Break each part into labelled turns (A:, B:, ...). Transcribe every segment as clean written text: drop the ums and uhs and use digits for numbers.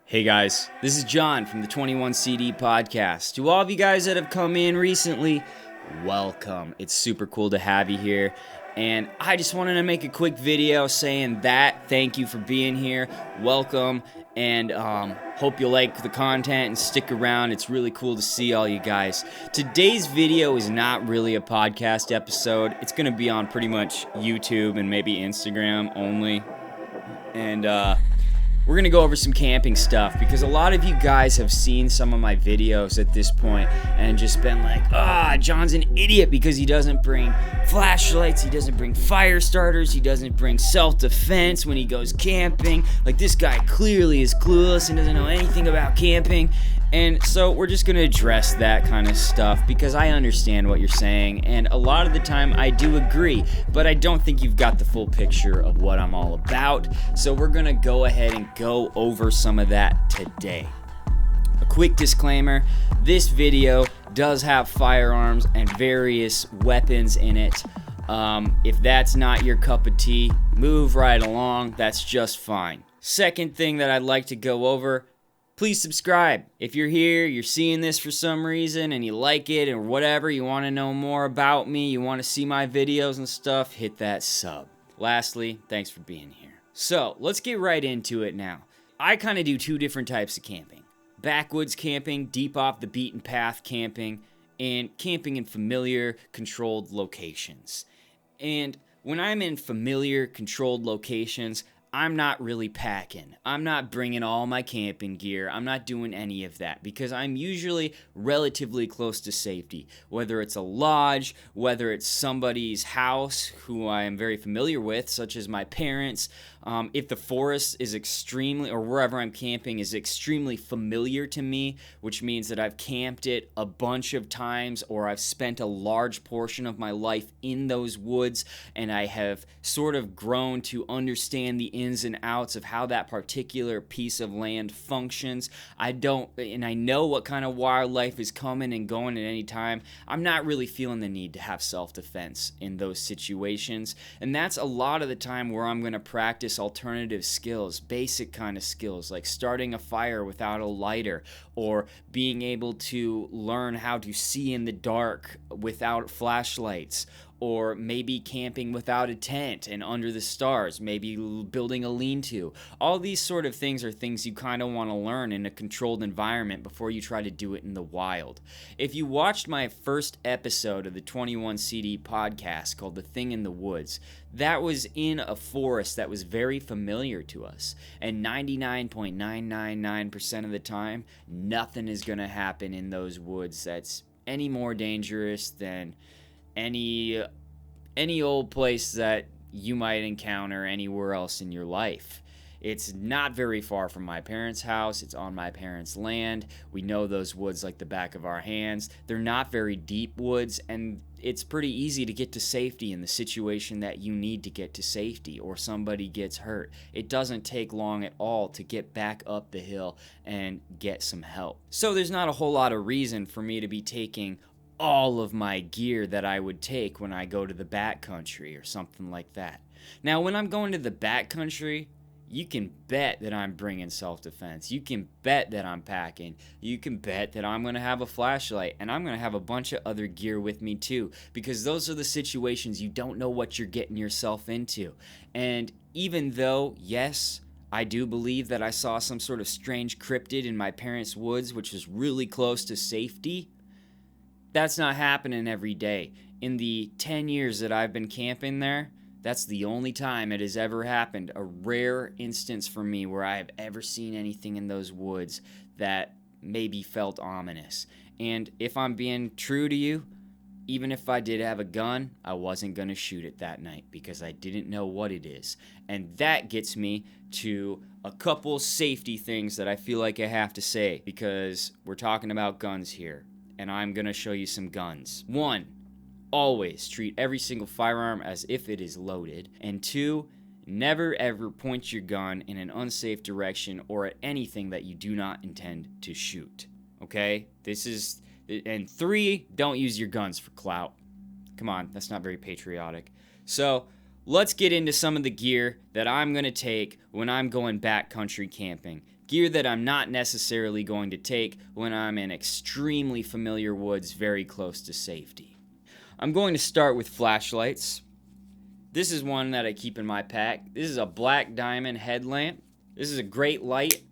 A: Hey guys, this is John from the 21 CD podcast. To all of you guys that have come in recently, welcome. It's super cool to have you here. And I just wanted to make a quick video saying that. Thank you for being here. Welcome. And hope you like the content and stick around. It's really cool to see all you guys. Today's video is not really a podcast episode. It's going to be on pretty much YouTube and maybe Instagram only. And we're going to go over some camping stuff because a lot of you guys have seen some of my videos at this point and just been like, John's an idiot because he doesn't bring flashlights, he doesn't bring fire starters, he doesn't bring self-defense when he goes camping. Like, this guy clearly is clueless and doesn't know anything about camping. And so we're just going to address that kind of stuff because I understand what you're saying, and a lot of the time I do agree, but I don't think you've got the full picture of what I'm all about. So we're going to go ahead and go over some of that today. A quick disclaimer, this video does have firearms and various weapons in it. If that's not your cup of tea, move right along, that's just fine. Second thing that I'd like to go over, please subscribe. If you're here, you're seeing this for some reason, and you like it or whatever, you want to know more about me, you want to see my videos and stuff, hit that sub. Lastly, thanks for being here. So, let's get right into it now. I kind of do two different types of camping. Backwoods camping, deep off the beaten path camping, and camping in familiar, controlled locations. And when I'm in familiar, controlled locations, I'm not really packing. I'm not bringing all my camping gear. I'm not doing any of that because I'm usually relatively close to safety. Whether it's a lodge, whether it's somebody's house who I am very familiar with, such as my parents, if the forest is extremely, or wherever I'm camping is extremely familiar to me, which means that I've camped it a bunch of times or I've spent a large portion of my life in those woods and I have sort of grown to understand the ins and outs of how that particular piece of land functions. I know what kind of wildlife is coming and going at any time. I'm not really feeling the need to have self-defense in those situations, and that's a lot of the time where I'm going to practice alternative skills, basic kind of skills like starting a fire without a lighter or being able to learn how to see in the dark without flashlights, or maybe camping without a tent and under the stars, maybe building a lean-to. All these sort of things are things you kind of want to learn in a controlled environment before you try to do it in the wild. If you watched my first episode of the 21 CD podcast called The Thing in the Woods, that was in a forest that was very familiar to us. And 99.999% of the time, nothing is going to happen in those woods that's any more dangerous than any old place that you might encounter anywhere else in your life. It's not very far from my parents' house. It's on my parents' land. We know those woods like the back of our hands. They're not very deep woods, and it's pretty easy to get to safety in the situation that you need to get to safety or somebody gets hurt. It doesn't take long at all to get back up the hill and get some help. So there's not a whole lot of reason for me to be taking all of my gear that I would take when I go to the backcountry or something like that. Now, when I'm going to the backcountry, you can bet that I'm bringing self-defense. You can bet that I'm packing. You can bet that I'm going to have a flashlight, and I'm going to have a bunch of other gear with me too, because those are the situations you don't know what you're getting yourself into. And even though, yes, I do believe that I saw some sort of strange cryptid in my parents' woods, which was really close to safety, that's not happening every day. In the 10 years that I've been camping there, that's the only time it has ever happened. A rare instance for me where I have ever seen anything in those woods that maybe felt ominous. And if I'm being true to you, even if I did have a gun, I wasn't going to shoot it that night because I didn't know what it is. And that gets me to a couple safety things that I feel like I have to say, because we're talking about guns here, and I'm going to show you some guns. 1, always treat every single firearm as if it is loaded. And 2, never ever point your gun in an unsafe direction or at anything that you do not intend to shoot. Okay? And 3, don't use your guns for clout. Come on, that's not very patriotic. So, let's get into some of the gear that I'm going to take when I'm going backcountry camping. Gear that I'm not necessarily going to take when I'm in extremely familiar woods very close to safety. I'm going to start with flashlights. This is one that I keep in my pack. This is a Black Diamond headlamp. This is a great light.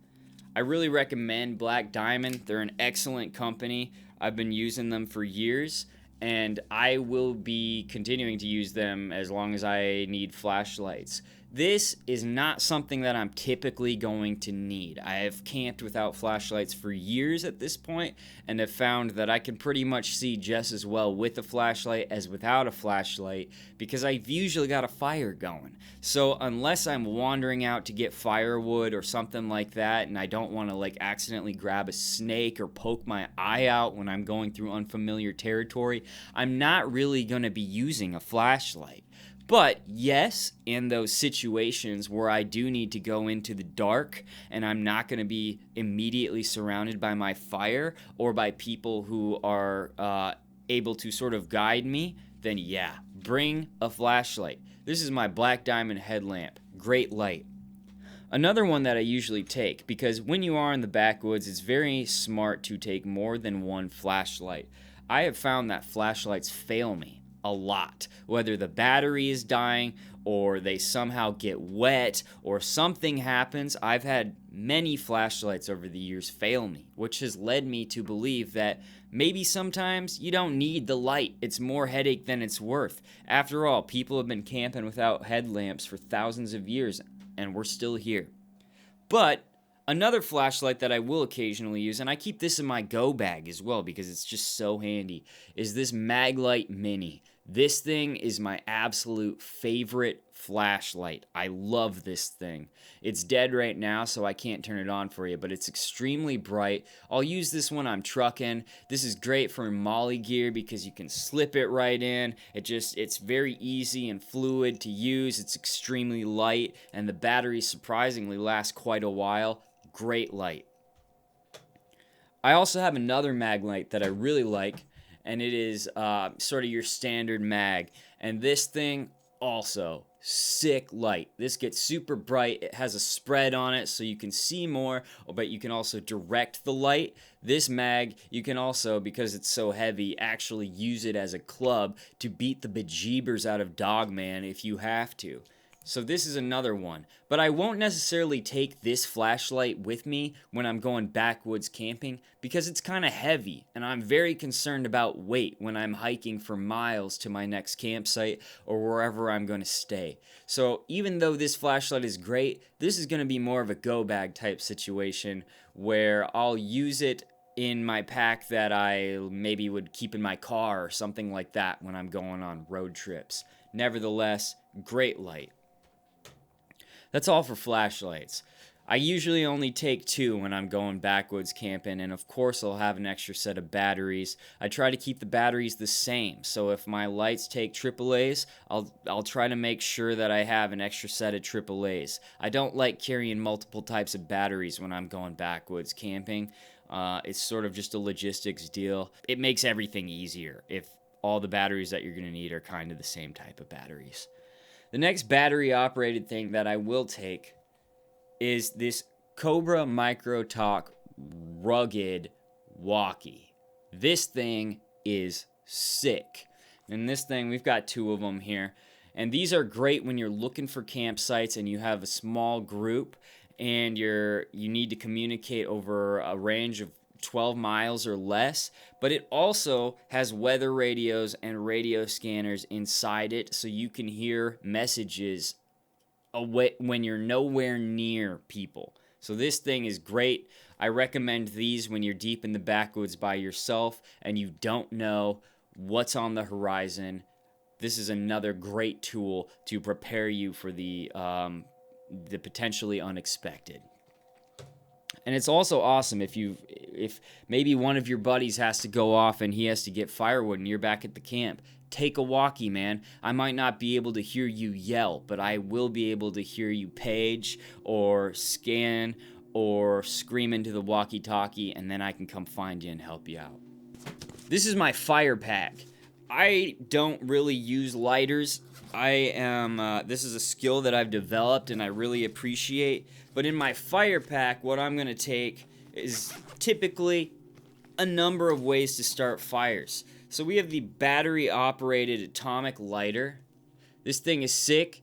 A: I really recommend Black Diamond. They're an excellent company. I've been using them for years, and I will be continuing to use them as long as I need flashlights. This is not something that I'm typically going to need. I have camped without flashlights for years at this point, and have found that I can pretty much see just as well with a flashlight as without a flashlight, because I've usually got a fire going. So unless I'm wandering out to get firewood or something like that, and I don't want to accidentally grab a snake or poke my eye out when I'm going through unfamiliar territory, I'm not really going to be using a flashlight. But yes, in those situations where I do need to go into the dark and I'm not going to be immediately surrounded by my fire or by people who are able to sort of guide me, then yeah, bring a flashlight. This is my Black Diamond headlamp. Great light. Another one that I usually take, because when you are in the backwoods, it's very smart to take more than one flashlight. I have found that flashlights fail me a lot, whether the battery is dying or they somehow get wet or something happens. I've had many flashlights over the years fail me, which has led me to believe that maybe sometimes you don't need the light. It's more headache than it's worth. After all, people have been camping without headlamps for thousands of years, and we're still here. But another flashlight that I will occasionally use, and I keep this in my go bag as well because it's just so handy, is this Maglite Mini. This thing is my absolute favorite flashlight. I love this thing. It's dead right now, so I can't turn it on for you, but it's extremely bright. I'll use this when I'm trucking. This is great for molly gear because you can slip it right in. It's very easy and fluid to use. It's extremely light, and the battery surprisingly lasts quite a while. Great light. I also have another Maglite that I really like, and it is sort of your standard mag. And this thing also, sick light. This gets super bright. It has a spread on it so you can see more, but you can also direct the light. This mag, you can also, because it's so heavy, actually use it as a club to beat the bejeebers out of Dogman if you have to. So this is another one. But I won't necessarily take this flashlight with me when I'm going backwoods camping because it's kind of heavy, and I'm very concerned about weight when I'm hiking for miles to my next campsite or wherever I'm going to stay. So even though this flashlight is great, this is going to be more of a go bag type situation where I'll use it in my pack that I maybe would keep in my car or something like that when I'm going on road trips. Nevertheless, great light. That's all for flashlights. I usually only take 2 when I'm going backwoods camping, and of course I'll have an extra set of batteries. I try to keep the batteries the same, so if my lights take AAAs, I'll try to make sure that I have an extra set of AAAs. I don't like carrying multiple types of batteries when I'm going backwoods camping. It's sort of just a logistics deal. It makes everything easier if all the batteries that you're going to need are kind of the same type of batteries. The next battery operated thing that I will take is this Cobra Micro Talk rugged walkie. This thing is sick. And this thing, we've got 2 of them here. And these are great when you're looking for campsites and you have a small group and you need to communicate over a range of 12 miles or less, but it also has weather radios and radio scanners inside it, so you can hear messages away when you're nowhere near people. So this thing is great. I recommend these when you're deep in the backwoods by yourself and you don't know what's on the horizon. This is another great tool to prepare you for the potentially unexpected. And it's also awesome if maybe one of your buddies has to go off and he has to get firewood and you're back at the camp. Take a walkie, man. I might not be able to hear you yell, but I will be able to hear you page or scan or scream into the walkie-talkie, and then I can come find you and help you out. This is my fire pack. I don't really use lighters. This is a skill that I've developed and I really appreciate. But in my fire pack, what I'm going to take is typically a number of ways to start fires. So we have the battery-operated atomic lighter. This thing is sick.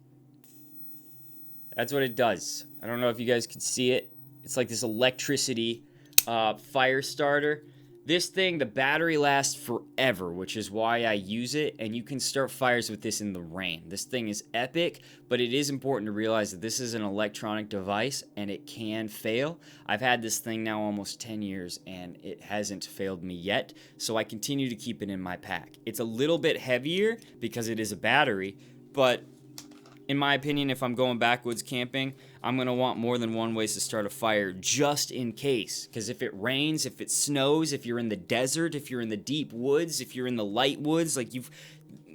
A: That's what it does. I don't know if you guys can see it. It's like this electricity fire starter. This thing, the battery lasts forever, which is why I use it, and you can start fires with this in the rain. This thing is epic, but it is important to realize that this is an electronic device, and it can fail. I've had this thing now almost 10 years, and it hasn't failed me yet, so I continue to keep it in my pack. It's a little bit heavier because it is a battery, but in my opinion, if I'm going backwoods camping, I'm going to want more than one way to start a fire just in case. Because if it rains, if it snows, if you're in the desert, if you're in the deep woods, if you're in the light woods,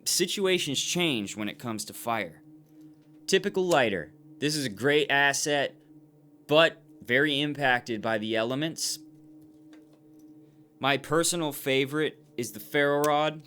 A: situations change when it comes to fire. Typical lighter. This is a great asset, but very impacted by the elements. My personal favorite is the ferro rod.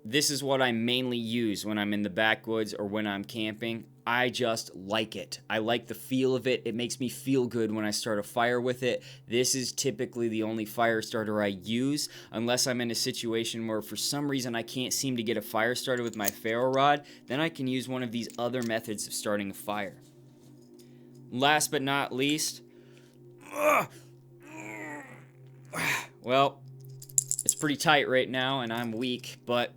A: This is what I mainly use when I'm in the backwoods or when I'm camping. I just like it. I like the feel of it. It makes me feel good when I start a fire with it. This is typically the only fire starter I use, unless I'm in a situation where for some reason I can't seem to get a fire started with my ferro rod. Then I can use one of these other methods of starting a fire. Last but not least, well, it's pretty tight right now and I'm weak, but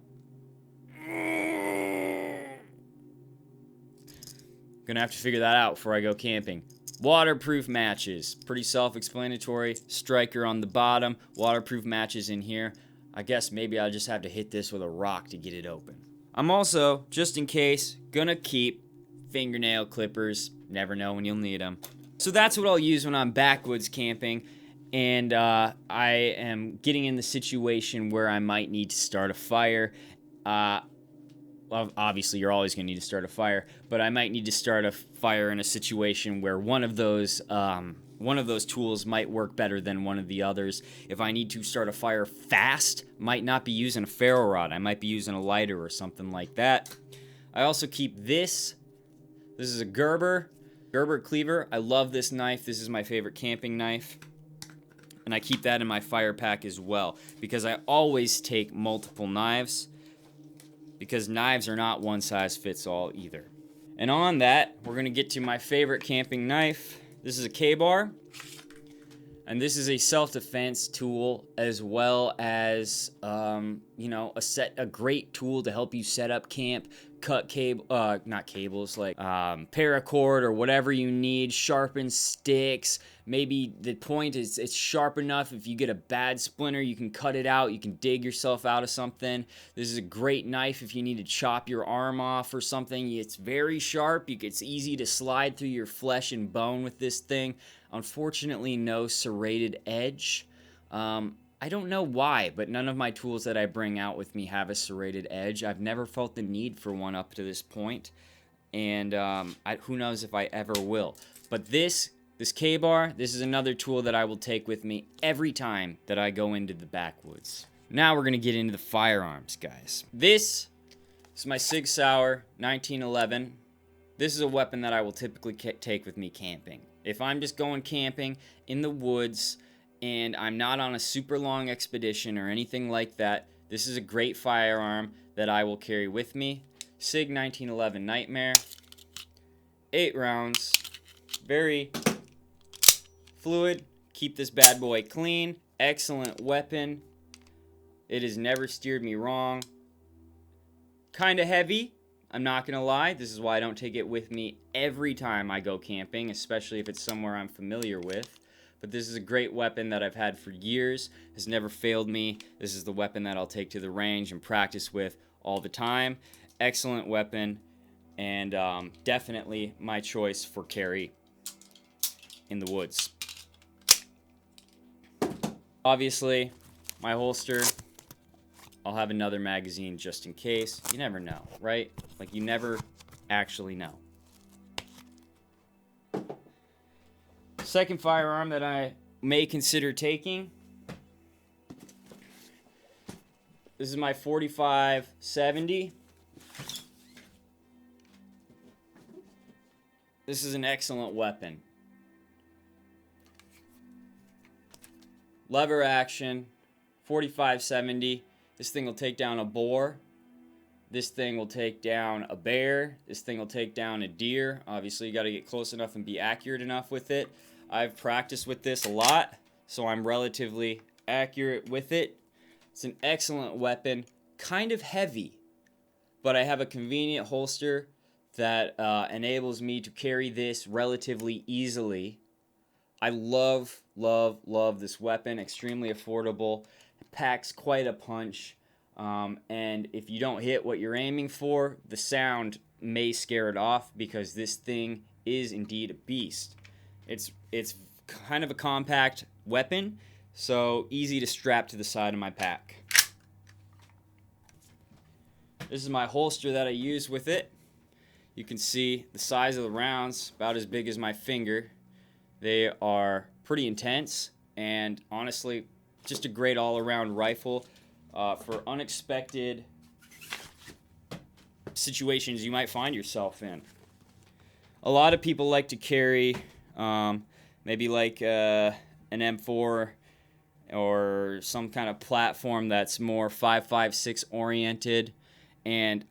A: gonna have to figure that out before I go camping. Waterproof matches. Pretty self-explanatory. Striker on the bottom. Waterproof matches in here. I guess maybe I'll just have to hit this with a rock to get it open. I'm also, just in case, gonna keep fingernail clippers. Never know when you'll need them. So that's what I'll use when I'm backwoods camping. And I am getting in the situation where I might need to start a fire. Well, obviously, you're always going to need to start a fire, but I might need to start a fire in a situation where one of those tools might work better than one of the others. If I need to start a fire fast, might not be using a ferro rod. I might be using a lighter or something like that. I also keep this. This is a Gerber cleaver. I love this knife. This is my favorite camping knife. And I keep that in my fire pack as well, because I always take multiple knives, because knives are not one size fits all either. And on that, we're going to get to my favorite camping knife. This is a K-bar, and this is a self-defense tool as well as, a great tool to help you set up camp, cut cable, not cables, like paracord or whatever you need, sharpen sticks. Maybe the point is it's sharp enough if you get a bad splinter, you can cut it out, you can dig yourself out of something. This is a great knife if you need to chop your arm off or something. It's very sharp, it's easy to slide through your flesh and bone with this thing. Unfortunately, no serrated edge. I don't know why, but none of my tools that I bring out with me have a serrated edge. I've never felt the need for one up to this point, and who knows if I ever will. But this K-bar, this is another tool that I will take with me every time that I go into the backwoods. Now we're going to get into the firearms, guys. This is my Sig Sauer 1911. This is a weapon that I will typically take with me camping. If I'm just going camping in the woods, and I'm not on a super long expedition or anything like that, this is a great firearm that I will carry with me. Sig 1911 Nightmare. 8 rounds. Very fluid. Keep this bad boy clean. Excellent weapon. It has never steered me wrong. Kind of heavy, I'm not going to lie. This is why I don't take it with me every time I go camping, especially if it's somewhere I'm familiar with. But this is a great weapon that I've had for years, has never failed me. This is the weapon that I'll take to the range and practice with all the time. Excellent weapon, and definitely my choice for carry in the woods. Obviously, my holster, I'll have another magazine just in case. You never know, right? Like, you never actually know. Second firearm that I may consider taking, this is my 45-70. This is an excellent weapon. Lever action, 45-70. This thing will take down a boar. This thing will take down a bear. This thing will take down a deer. Obviously, you got to get close enough and be accurate enough with it. I've practiced with this a lot, so I'm relatively accurate with it. It's an excellent weapon, kind of heavy, but I have a convenient holster that enables me to carry this relatively easily. I love this weapon, extremely affordable. It packs quite a punch, and if you don't hit what you're aiming for, the sound may scare it off because this thing is indeed a beast. It's kind of a compact weapon, so easy to strap to the side of my pack. This is my holster that I use with it. You can see the size of the rounds, about as big as my finger. They are pretty intense, and honestly, just a great all-around rifle for unexpected situations you might find yourself in. A lot of people like to carry maybe like an M4 or some kind of platform that's more 5.56 oriented, and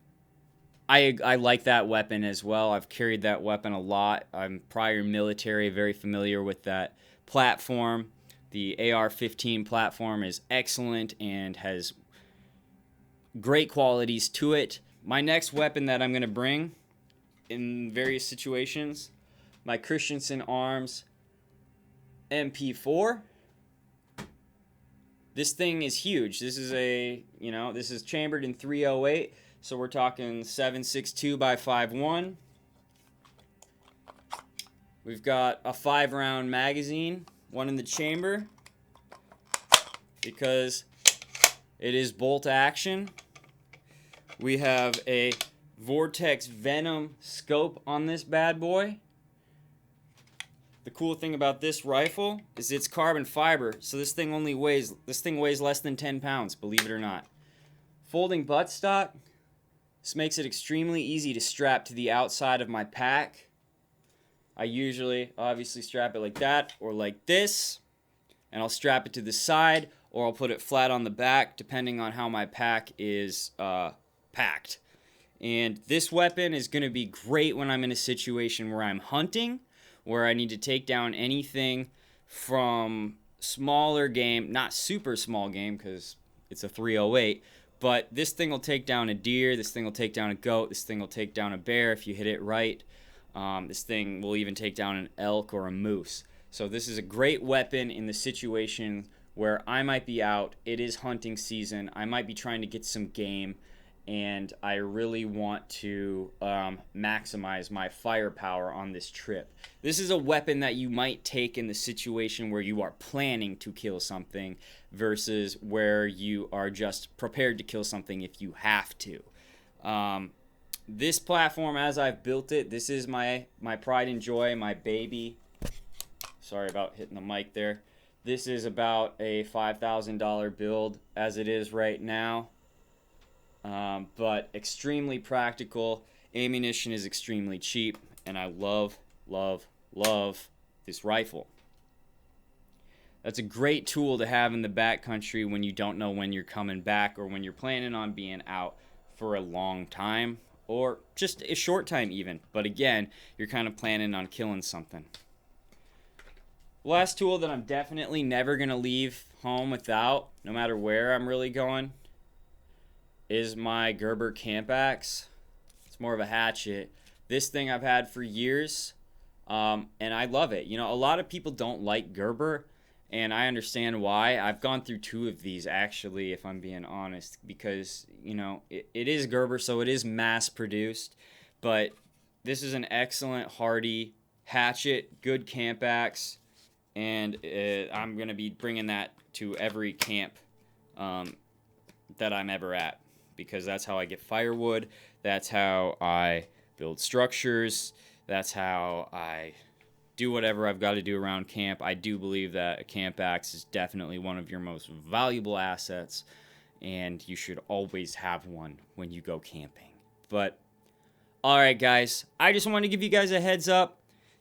A: I like that weapon as well. I've carried that weapon a lot. I'm prior military, very familiar with that platform. The AR-15 platform is excellent and has great qualities to it. My next weapon that I'm going to bring in various situations, my Christensen Arms MP4. This thing is huge. This is this is chambered in .308, so we're talking 7.62 by 5.1. We've got a 5-round magazine, one in the chamber, because it is bolt action. We have a Vortex Venom scope on this bad boy. The cool thing about this rifle is it's carbon fiber, so this thing weighs less than 10 pounds, believe it or not. Folding buttstock. This makes it extremely easy to strap to the outside of my pack. I usually obviously strap it like that or like this, and I'll strap it to the side, or I'll put it flat on the back depending on how my pack is packed. And this weapon is going to be great when I'm in a situation where I'm hunting, where I need to take down anything from smaller game, not super small game because it's a .308, But this thing will take down a deer, this thing will take down a goat, this thing will take down a bear if you hit it right. This thing will even take down an elk or a moose. So this is a great weapon in the situation where I might be out, it is hunting season, I might be trying to get some game, and I really want to maximize my firepower on this trip. This is a weapon that you might take in the situation where you are planning to kill something versus where you are just prepared to kill something if you have to. This platform, as I've built it, this is my pride and joy, my baby. Sorry about hitting the mic there. This is about a $5,000 build as it is right now. But extremely practical. Ammunition is extremely cheap, and I love this rifle. That's a great tool to have in the backcountry when you don't know when you're coming back or when you're planning on being out for a long time or just a short time even. But again, you're kind of planning on killing something. Last tool that I'm definitely never going to leave home without, no matter where I'm really going, is my Gerber camp axe. It's more of a hatchet. This thing I've had for years, and I love it. You know, a lot of people don't like Gerber, and I understand why. I've gone through 2 of these, actually, if I'm being honest, because, you know, it is Gerber, so it is mass-produced, but this is an excellent, hardy hatchet, good camp axe, and I'm going to be bringing that to every camp that I'm ever at, because that's how I get firewood, that's how I build structures, that's how I do whatever I've got to do around camp. I do believe that a camp axe is definitely one of your most valuable assets, and you should always have one when you go camping. But, alright guys, I just want to give you guys a heads up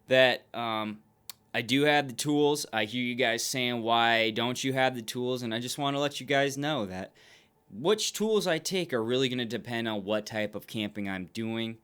A: that I do have the tools. I hear you guys saying, why don't you have the tools? And I just want to let you guys know that which tools I take are really going to depend on what type of camping I'm doing.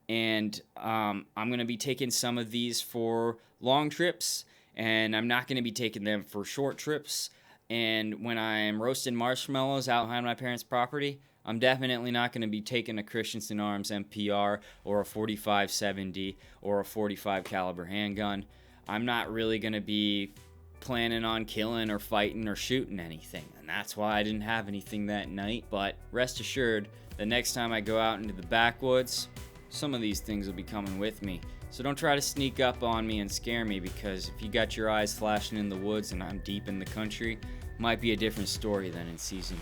A: And I'm going to be taking some of these for long trips, and I'm not going to be taking them for short trips. And when I'm roasting marshmallows out behind my parents' property, I'm definitely not going to be taking a Christensen Arms MPR or a 45-70 or a 45 caliber handgun. I'm not really going to be planning on killing or fighting or shooting anything, and that's why I didn't have anything that night. But rest assured, the next time I go out into the backwoods, some of these things will be coming with me. So don't try to sneak up on me and scare me, because if you got your eyes flashing in the woods and I'm deep in the country, it might be a different story than in season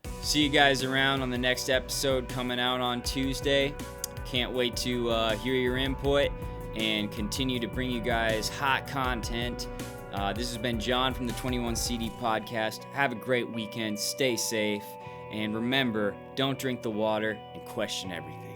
A: 1. See you guys around on the next episode coming out on Tuesday. Can't wait to hear your input and continue to bring you guys hot content. This has been John from the 21 CD podcast. Have a great weekend. Stay safe. And remember, don't drink the water and question everything.